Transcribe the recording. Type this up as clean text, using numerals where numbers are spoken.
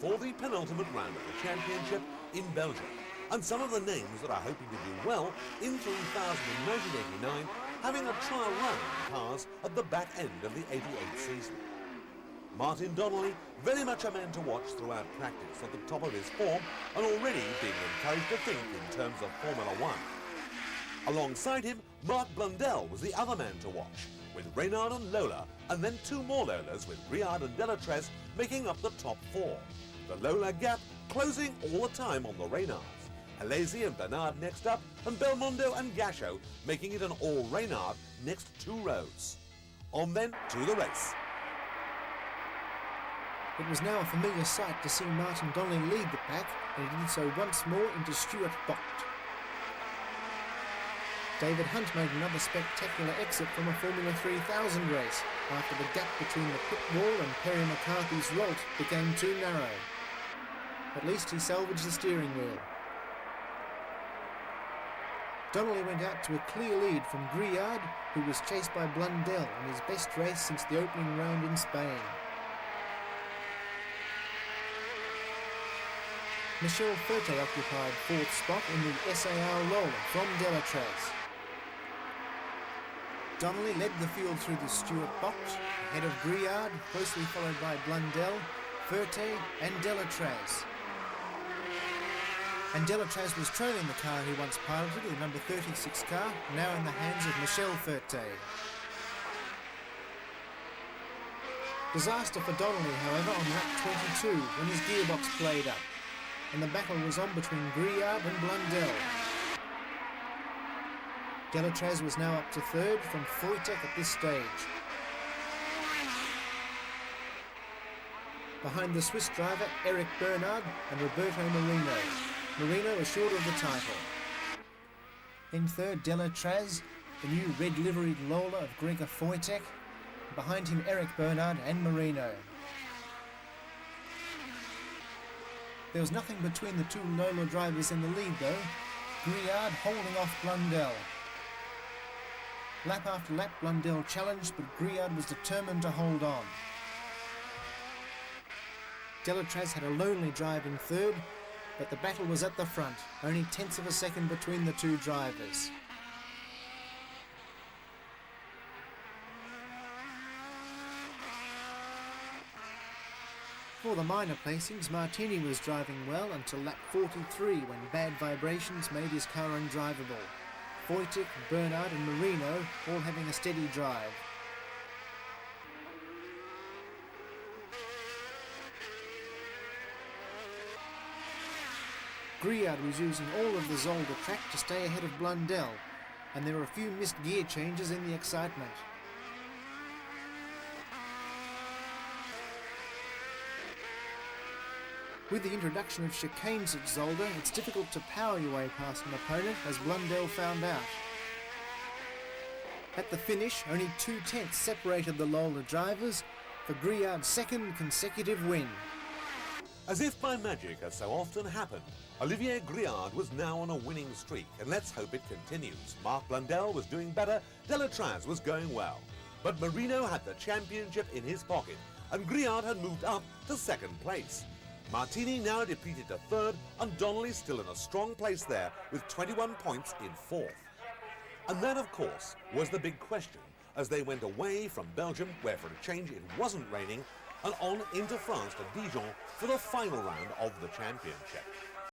for the penultimate round of the championship in Belgium, and some of the names that are hoping to do well in 3000 and 1989 having a trial run in cars at the back end of the 88 season. Martin Donnelly, very much a man to watch throughout practice at the top of his form and already being encouraged to think in terms of Formula One. Alongside him, Marc Blundell was the other man to watch, with Reynard and Lola, and then two more Lolas with Griard and Delatrese making up the top four. The Lola gap closing all the time on the Reynards. Alesi and Bernard next up, and Belmondo and Gasho making it an all Reynard next two rows. On then to the race. It was now a familiar sight to see Martin Donnelly lead the pack, and he did so once more into Stuart Bott. David Hunt made another spectacular exit from a Formula 3000 race after the gap between the pit wall and Perry McCarthy's Rolt became too narrow. At least he salvaged the steering wheel. Donnelly went out to a clear lead from Griard, who was chased by Blundell in his best race since the opening round in Spain. Michel Ferte occupied fourth spot in the SAR Lola from Delatrese. Donnelly led the field through the Stuart Bott, ahead of Griard, closely followed by Blundell, Ferte and Delatrese. And Delatrese was trailing the car he once piloted, the number 36 car, now in the hands of Michel Ferte. Disaster for Donnelly, however, on lap 22 when his gearbox played up, and the battle was on between Griard and Blundell. Delatrese was now up to third from Foytek at this stage. Behind the Swiss driver Eric Bernard and Roberto Marino. Marino was short of the title. In third, Delatrese, the new red liveried Lola of Gregor Foytek. Behind him, Eric Bernard and Marino. There was nothing between the two Lola drivers in the lead though. Griard holding off Blundell. Lap after lap, Blundell challenged, but Griard was determined to hold on. Delatrese had a lonely drive in third, but the battle was at the front, only tenths of a second between the two drivers. For the minor placings, Martini was driving well until lap 43 when bad vibrations made his car undrivable. Foytek, Bernard and Marino all having a steady drive. Griard was using all of the Zolder track to stay ahead of Blundell, and there were a few missed gear changes in the excitement. With the introduction of chicanes at Zolder, it's difficult to power your way past an opponent, as Blundell found out. At the finish, only 2/10 separated the Lola drivers for Griard's second consecutive win. As if by magic, as so often happened, Olivier Griard was now on a winning streak, and let's hope it continues. Marc Blundell was doing better, Delatrese was going well. But Marino had the championship in his pocket, and Griard had moved up to second place. Martini now depleted to third, and Donnelly still in a strong place there with 21 points in fourth. And that, of course, was the big question as they went away from Belgium, where for a change it wasn't raining, and on into France to Dijon for the final round of the championship.